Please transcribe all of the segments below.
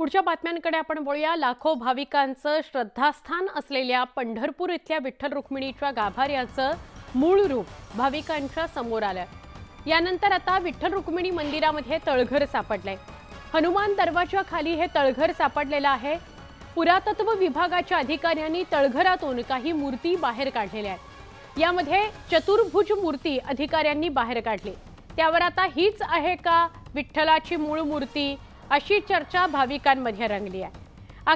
पुढच्या बातम्यांकडे आपण वळूया। लाखो भाविकांचं श्रद्धास्थान असलेल्या पंढरपूर इथल्या विठ्ठल रुक्मिणीच्या गाभाऱ्याचं मूळ रूप भाविकांच्या समोर आलं। यानंतर आता विठ्ठल रुक्मिणी मंदिरामध्ये तळघर सापडलंय। हनुमान दरवाजा खाली हे तळघर सापडलेलं आहे। पुरातत्व विभागाच्या अधिकाऱ्यांनी तळघरातून काही मूर्ती बाहेर काढलेल्या आहेत। यामध्ये चतुर्भुज मूर्ती अधिकाऱ्यांनी बाहेर काढली। त्यावर आता हीच आहे का विठ्ठलाची मूळ मूर्ती अशी चर्चा भाविकांमध्ये रंगली आहे।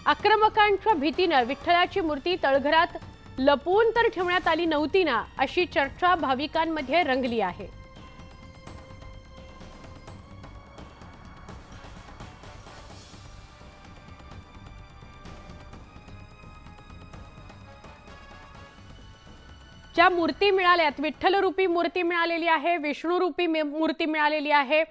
आक्रमकांच्या भीतीने विठ्ठलाची मूर्ती तळघरात लपवून तर ठेवण्यात आली नव्हती ना अशी चर्चा भाविकांमध्ये रंगली आहे। ज्या मूर्ती मिळाल्यात, विठ्ठल रूपी मूर्ती मिळालेली आहे, विष्णू रूपी मूर्ती मिळालेली आहे,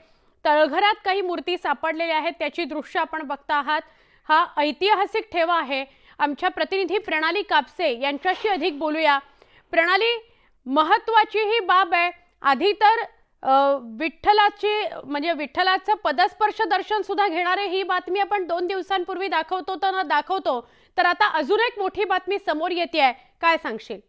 तळघरात काही मूर्ती सापडलेल्या आहेत, त्याची दृश्य आपण बघता आहात। हा ऐतिहासिक ठेवा आहे। आमच्या प्रतिनिधी प्रणाली कापसे यांच्याशी अधिक बोलूया। प्रणाली, महत्त्वाची ही बाब आहे। आधी तर विठ्ठलाची म्हणजे विठ्ठलाचं पदस्पर्श दर्शन सुद्धा घेणारे ही बातमी आपण 2 दिवसांपूर्वी दाखवतो तर आता अजून एक मोठी बातमी समोर येते आहे। काय सांगशील?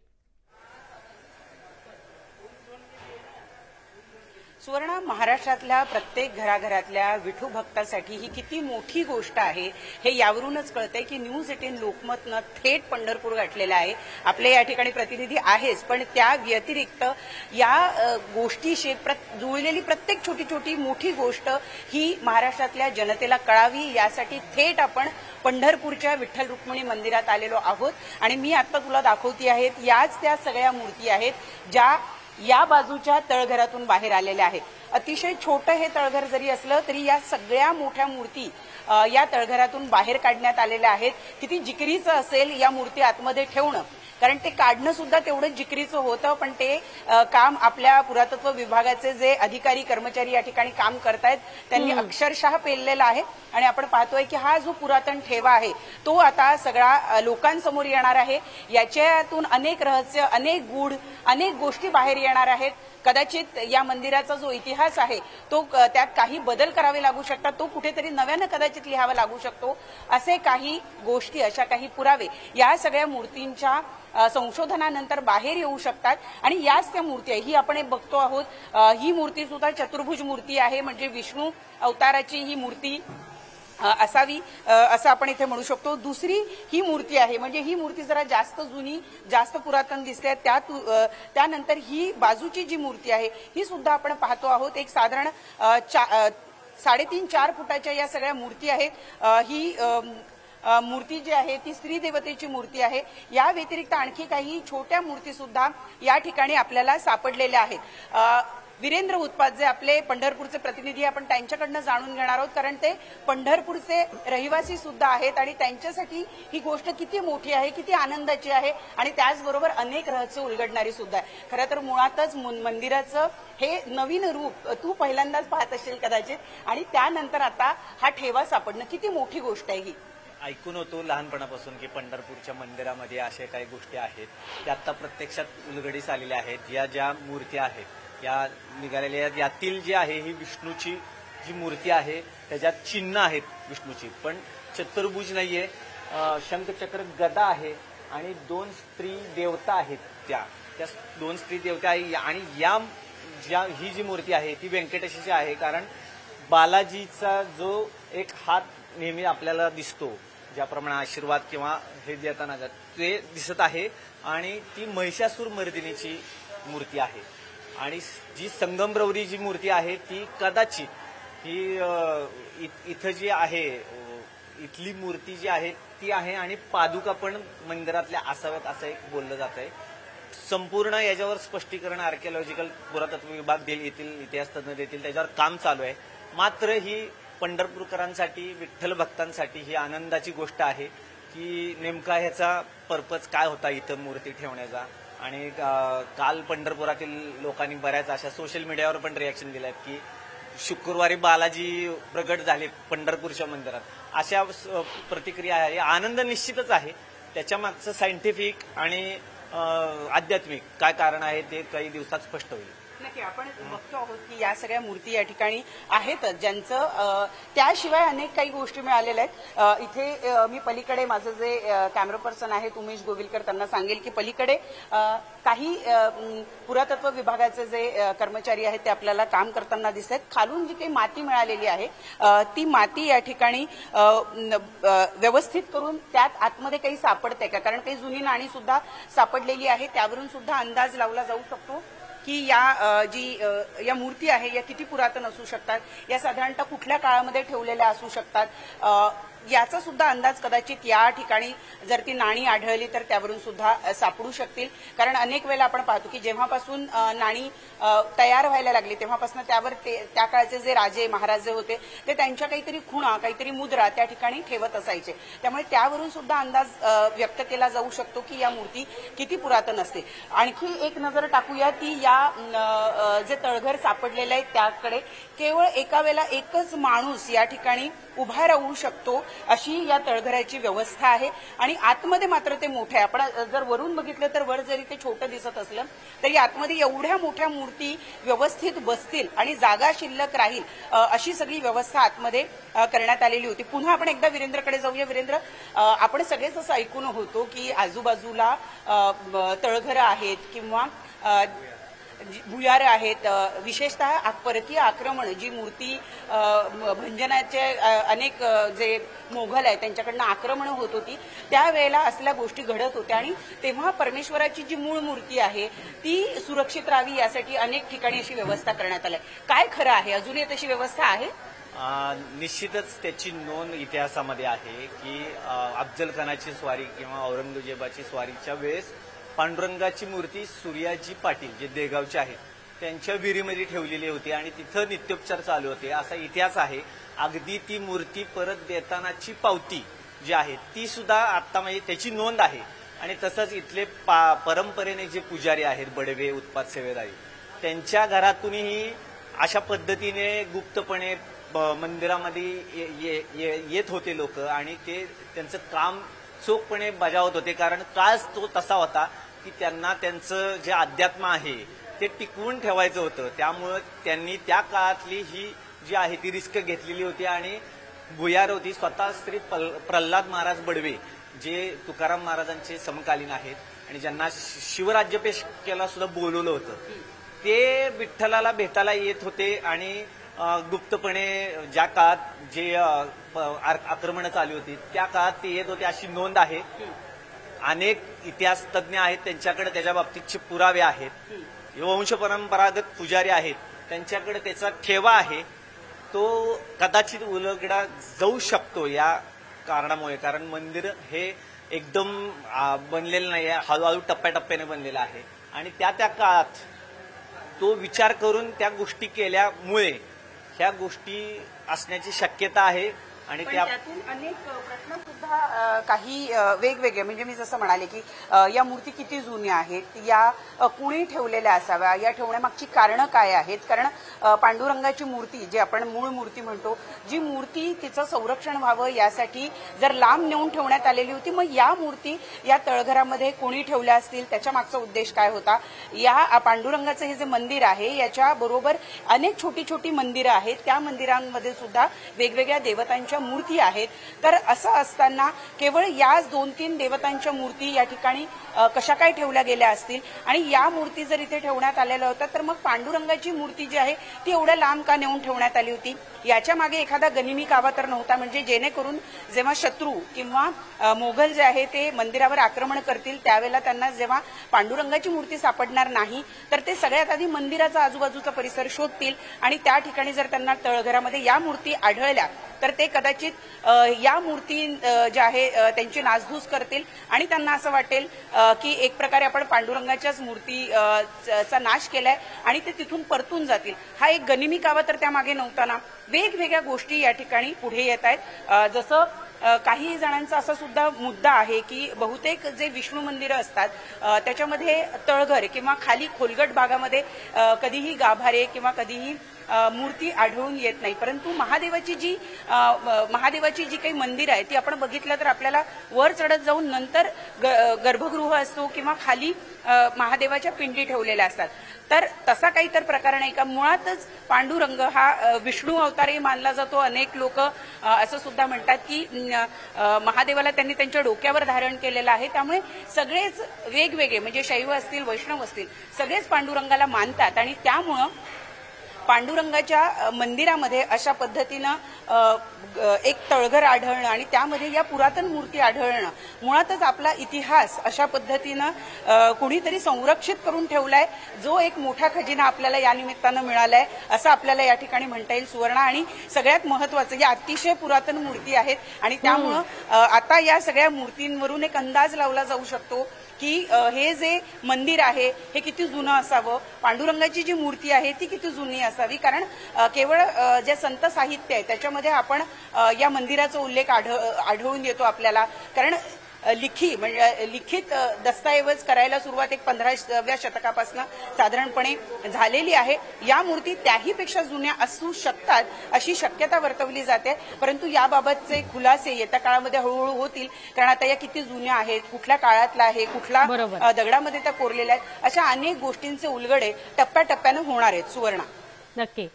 सुवर्णा, महाराष्ट्रातल्या प्रत्येक घराघरातल्या विठू भक्तासाठी ही किती मोठी गोष्ट आहे हे यावरूनच कळतंय की न्यूज 18 लोकमतनं थेट पंढरपूर गाठलेलं आहे। आपले या ठिकाणी प्रतिनिधी आहेच, पण त्या व्यतिरिक्त या गोष्टीशी जुळलेली प्रत्येक छोटी छोटी मोठी गोष्ट ही महाराष्ट्रातल्या जनतेला कळावी यासाठी थेट आपण पंढरपूरच्या विठ्ठल रुक्मिणी मंदिरात आलेलो आहोत। आणि मी आता तुला दाखवते आहेत याच त्या सगळ्या मूर्ती आहेत ज्या या बाजूच्या तळघरातून बाहेर आलेल्या आहेत। अतिशय छोटं हे तळघर जरी असलं तरी या सगळ्या मोठ्या मूर्ती या तळघरातून बाहेर काढण्यात आलेल्या आहेत। किती जिकिरीचं असेल या मूर्ती आतमध्ये ठेवणं, कारण ते काढणं सुद्धा तेवढं जिकिरीचं होतं, पण ते काम आपल्या पुरातत्व विभागाचे जे अधिकारी कर्मचारी या ठिकाणी काम करतायत त्यांनी अक्षरशः पेललेलं आहे। आणि आपण पाहतोय की हा जो पुरातन ठेवा आहे तो आता सगळा लोकांसमोर येणार आहे। याच्यातून अनेक रहस्य, अनेक गूढ, अनेक गोष्टी बाहेर येणार आहेत। कदाचित या मंदिराचा जो इतिहास आहे तो त्यात काही बदल करावे लागू शकतात, तो कुठेतरी नव्यानं कदाचित लिहावा लागू शकतो। असे काही गोष्टी, अशा काही पुरावे या सगळ्या मूर्तींच्या संशोधनानंतर बाहेर येऊ शकतात। आणि याच त्या मूर्ती आहे, ही आपण बघतो आहोत। ही मूर्ती सुद्धा चतुर्भुज मूर्ती आहे, म्हणजे विष्णू अवताराची ही मूर्ती असावी असं आपण इथे म्हणू शकतो। दुसरी ही मूर्ती आहे, म्हणजे ही मूर्ती जरा जास्त जुनी, जास्त पुरातन दिसते। त्यानंतर ही बाजूची जी मूर्ती आहे ही सुद्धा आपण पाहतो आहोत। एक साधारण 3.5-4 फुटाच्या या सगळ्या मूर्ती आहेत। ही मूर्ती जी आहे ती स्त्री देवतेची मूर्ती आहे। या व्यतिरिक्त आणखी काही छोट्या मूर्ती सुद्धा या ठिकाणी आपल्याला सापडलेल्या आहेत। वीरेंद्र उत्पात जे आपले पंढरपूरचे प्रतिनिधी, आपण त्यांच्याकडनं जाणून घेणार आहोत, कारण ते पंढरपूरचे रहिवासी सुद्धा आहेत आणि त्यांच्यासाठी ही गोष्ट किती मोठी आहे, किती आनंदाची आहे आणि त्याचबरोबर अनेक रहस्य उलगडणारी सुद्धा आहे। खरं तर मुळातच मंदिराचं हे नवीन रूप तू पहिल्यांदाच पाहत असेल कदाचित, आणि त्यानंतर आता हा ठेवा सापडणं किती मोठी गोष्ट आहे ही। ऐकून होतो लहानपणापासून की पंढरपूरच्या मंदिरामध्ये अशा काही गोष्टी आहेत त्या आता प्रत्यक्षात उलगडीस आलेल्या आहेत। या ज्या मूर्ती आहेत या निघालेल्या, यातील जी आहे ही विष्णूची जी मूर्ती आहे त्याच्यात चिन्ह आहेत विष्णूची, पण चतुर्भुज नाहीये। शंखचक्र गदा आहे आणि 2 स्त्री देवता आहेत। त्या 2 स्त्री देवता आहे। आणि ही जी मूर्ती आहे ती व्यंकटेशाची आहे, कारण बालाजीचा जो एक हात नेहमी आपल्याला दिसतो, ज्याप्रमाणे आशीर्वाद किंवा हे देताना ते दिसत आहे, आणि ती महिषासूर मर्दिनीची मूर्ती आहे। आणि जी संगमरवरी जी मूर्ती आहे ती कदाचित ही इथं जी आहे इथली मूर्ती जी आहे ती आहे, आणि पादुका पण मंदिरातल्या असाव्यात असं एक बोललं जात आहे। संपूर्ण याच्यावर स्पष्टीकरण आर्किओलॉजिकल पुरातत्व विभाग देतील, इतिहास तज्ञ देतील, त्याच्यावर काम चालू आहे। मात्र ही पंढरपूरकरांसाठी, विठ्ठल भक्तांसाठी ही आनंदाची गोष्ट आहे की नेमका ह्याचा पर्पज काय होता इथं मूर्ती ठेवण्याचा। आणि काल पंढरपुरातील लोकांनी बऱ्याच अशा सोशल मीडियावर पण रिॲक्शन दिले आहेत की शुक्रवारी बालाजी प्रगट झाले पंढरपूरच्या मंदिरात, अशा प्रतिक्रिया आहे। आनंद निश्चितच आहे, त्याच्या मागचं सायंटिफिक आणि आध्यात्मिक काय कारण आहे ते काही दिवसात स्पष्ट होईल। नक्की आपण बघतो आहोत की या सगळ्या मूर्ती या ठिकाणी आहेतच, ज्यांचं त्याशिवाय अनेक काही गोष्टी मिळालेल्या आहेत. इथे मी पलीकडे माझं जे कॅमेरा पर्सन आहेत उमेश गोविलकर, त्यांना सांगेल की पलीकडे काही पुरातत्व विभागाचे जे कर्मचारी आहेत ते आपल्याला काम करताना दिसत आहेत. खालून जी काही माती मिळालेली आहे ती माती या ठिकाणी व्यवस्थित करून त्यात आतमध्ये काही सापडते का, कारण काही जुनी नाणी सुद्धा सापडलेली आहे, त्यावरून सुद्धा अंदाज लावला जाऊ शकतो की या मूर्ती आहे या किती पुरातन असू शकतात, या साधारणतः कुठल्या काळामध्ये ठेवलेल्या असू शकतात, याचा सुद्धा अंदाज कदाचित या ठिकाणी जर ती नाणी आढळली तर त्यावरून सुद्धा सापडू शकतील. कारण अनेक वेळेला आपण पाहतो की जेव्हापासून नाणी तयार व्हायला लागली तेव्हापासून त्यावर त्या काळचे जे राजे महाराजे होते ते त्यांच्या काहीतरी खुणा, काहीतरी मुद्रा त्या ठिकाणी ठेवत असायचे, त्यामुळे त्यावरून सुद्धा अंदाज व्यक्त केला जाऊ शकतो की या मूर्ती किती पुरातन असते. आणखी एक नजर टाकूया ती या जे तळघर सापडलेलं आहे त्याकडे. केवळ एका वेळेला एकच माणूस या ठिकाणी उभा राहू शकतो अशी या तळघराची व्यवस्था आहे आणि आतमध्ये मात्र ते मोठे आहे. आपण जर वरून बघितलं तर वर जरी ते छोटं दिसत असलं तरी आतमध्ये एवढ्या मोठ्या मूर्ती व्यवस्थित बसतील आणि जागा शिल्लक राहील अशी सगळी व्यवस्था आतमध्ये करण्यात आलेली होती. पुन्हा आपण एकदा वीरेंद्रकडे जाऊया. वीरेंद्र, आपण सगळेच असं ऐकून होतो की आजूबाजूला तळघरं आहेत किंवा भुयार आहेत, विशेषतः परकीय आक्रमण जी मूर्ती भंजनाचे अनेक जे मोघल आहेत त्यांच्याकडनं आक्रमण होत होती त्यावेळेला असल्या गोष्टी घडत होत्या आणि तेव्हा परमेश्वराची जी मूळ मूर्ती आहे ती सुरक्षित राहावी यासाठी अनेक ठिकाणी अशी व्यवस्था करण्यात आली. काय खरं आहे, अजूनही तशी व्यवस्था आहे? निश्चितच त्याची नोंद इतिहासामध्ये आहे की अफजल खानाची स्वारी किंवा औरंगजेबाची स्वारीच्या वेळेस पांडुरंगाची मूर्ती सूर्याजी पाटील जे देगावचे आहेत त्यांच्या विहिरीमध्ये ठेवलेली होती आणि तिथं नित्योपचार चालू होते असा इतिहास आहे. अगदी ती मूर्ती परत देतानाची पावती जी आहे ती सुद्धा आता म्हणजे त्याची नोंद आहे. आणि तसंच इथले परंपरेने जे पुजारी आहेत बडवे उत्पाद सेवेदारी त्यांच्या घरातूनही अशा पद्धतीने गुप्तपणे मंदिरामध्ये येत होते लोक आणि ते त्यांचं काम चोखपणे बजावत होते. कारण काळच तो तसा होता की त्यांना त्यांचं जे अध्यात्म आहे ते टिकवून ठेवायचं होतं. त्यामुळं त्यांनी त्या काळातली ही जी आहे ती रिस्क घेतलेली होती आणि भुयार होती. स्वतः श्री प्रल्हाद महाराज बडवे जे तुकाराम महाराजांचे समकालीन आहेत आणि ज्यांना शिवराज्याभिषेकाला सुद्धा बोलवलं होतं ते विठ्ठलाला भेटायला येत होते आणि गुप्तपणे ज्या काळात जे आक्रमण चालू होती त्या काळात ते येत होते अशी नोंद आहे. अनेक इतिहास तज्ज्ञ आहेत त्यांच्याकडे त्याच्या बाबतीतचे पुरावे आहेत. वंश परंपरागत पुजारी आहेत त्यांच्याकडे त्याचा ठेवा आहे. तो कदाचित उलगडा जाऊ शकतो या कारणामुळे, कारण मंदिर हे एकदम बनलेलं नाही आहे, हळूहळू टप्प्याटप्प्याने बनलेलं आहे आणि त्या काळात तो विचार करून त्या गोष्टी केल्यामुळे ह्या गोष्टी असण्याची शक्यता आहे. आणि त्यातून अनेक प्रश्न सुद्धा काही वेगवेगळे, म्हणजे मी जसं म्हणाले की या मूर्ती किती जुन्या आहेत, या कुणी ठेवलेल्या असाव्या, या ठेवण्यामागची कारणं काय आहेत. कारण पांडुरंगाची मूर्ती जी आपण मूळ मूर्ती म्हणतो, जी मूर्ती तिचं संरक्षण व्हावं यासाठी जर लांब नेऊन ठेवण्यात आलेली होती, मग या मूर्ती या तळघरामध्ये कोणी ठेवल्या असतील, त्याच्या मागचा उद्देश काय होता. या पांडुरंगाचं हे जे मंदिर आहे याच्या बरोबर अनेक छोटी छोटी मंदिरं आहेत, त्या मंदिरांमध्ये सुद्धा वेगवेगळ्या देवतांच्या मूर्ती आहेत. तर असं असताना केवळ याच 2-3 देवतांच्या मूर्ती या ठिकाणी कशा काय ठेवल्या गेल्या असतील आणि या मूर्ती जर इथे ठेवण्यात आलेल्या होत्या तर मग पांडुरंगाची मूर्ती जी आहे ती एवढ्या लांब का नेऊन ठेवण्यात आली होती. याच्या मागे एखादा गनिमी कावा तर नव्हता, म्हणजे जेणेकरून जेव्हा शत्रू किंवा मोगल जे आहे ते मंदिरावर आक्रमण करतील त्यावेळेला त्यांना जेव्हा पांडुरंगाची मूर्ती सापडणार नाही तर ते सगळ्यात आधी मंदिराचा आजूबाजूचा परिसर शोधतील आणि त्या ठिकाणी जर त्यांना तळघरामध्ये या मूर्ती आढळल्या तर ते कदाचित या मूर्ती ज्या आहे त्यांची नासधूस करतील आणि त्यांना असं वाटेल की एक प्रकारे आपण पांडुरंगाच्याच मूर्तीचा नाश केलाय आणि ते तिथून परतून जातील. हा एक गनिमी कावा तर त्यामागे नव्हता ना. वेगवेगळ्या गोष्टी या ठिकाणी पुढे येत आहेत. जसं काही जणांचा असा सुद्धा मुद्दा आहे की बहुतेक जे विष्णू मंदिरं असतात त्याच्यामध्ये तळघर किंवा खाली खोलगट भागामध्ये कधीही गाभारे किंवा कधीही मूर्ती आढळून येत नाही. परंतु महादेवाची जी काही मंदिर आहे ती आपण बघितलं तर आपल्याला वर चढत जाऊन नंतर गर्भगृह असतो किंवा खाली महादेवाच्या पिंडी ठेवलेल्या असतात. तर तसा काही तर प्रकार नाही का. मुळातच पांडुरंग हा विष्णू अवतारही मानला जातो. अनेक लोक असं सुद्धा म्हणतात की महादेवाला त्यांनी त्यांच्या डोक्यावर धारण केलेलं आहे. त्यामुळे सगळेच वेगवेगळे म्हणजे शैव असतील वैष्णव असतील सगळेच पांडुरंगाला मानतात आणि त्यामुळं पांडुरंगाच्या मंदिरामध्ये अशा पद्धतीनं एक तळघर आढळणं आणि त्यामध्ये या पुरातन मूर्ती आढळणं मुळातच आपला इतिहास अशा पद्धतीनं कुणीतरी संरक्षित करून ठेवलाय. जो एक मोठा खजिना आपल्याला या निमित्तानं मिळालाय असं आपल्याला या ठिकाणी म्हणता येईल. सुवर्णा, आणि सगळ्यात महत्वाचं या अतिशय पुरातन मूर्ती आहेत आणि त्यामुळं आता या सगळ्या मूर्तींवरून एक अंदाज लावला जाऊ शकतो की हे जे मंदिर आहे हे किती जुनं असावं, पांडुरंगाची जी मूर्ती आहे ती किती जुनी असावी. कारण केवळ जे संत साहित्य आहे त्याच्यामध्ये आपण या मंदिराचा उल्लेख आढळून येतो आपल्याला. कारण लिखित दस्तऐवज करायला सुरुवात 15व्या शतकापासून साधारणपणे झालेली आहे. या मूर्ती त्याहीपेक्षा जुन्या असू शकतात अशी शक्यता वर्तवली जाते. परंतु याबाबतचे खुलासे येत्या काळामध्ये हळूहळू होतील. कारण आता या किती जुन्या आहेत, कुठल्या काळातला आहे, कुठला दगडामध्ये त्या कोरलेल्या आहेत, अशा अनेक गोष्टींचे उलगडे टप्प्याटप्प्यानं होणार आहेत. सुवर्णा, नक्की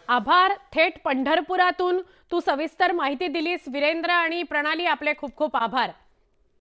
आभार. थेट पंढरपुरातून तू सविस्तर माहिती दिलीस. वीरेंद्र आणि प्रणाली, आपले खूप खूप आभार.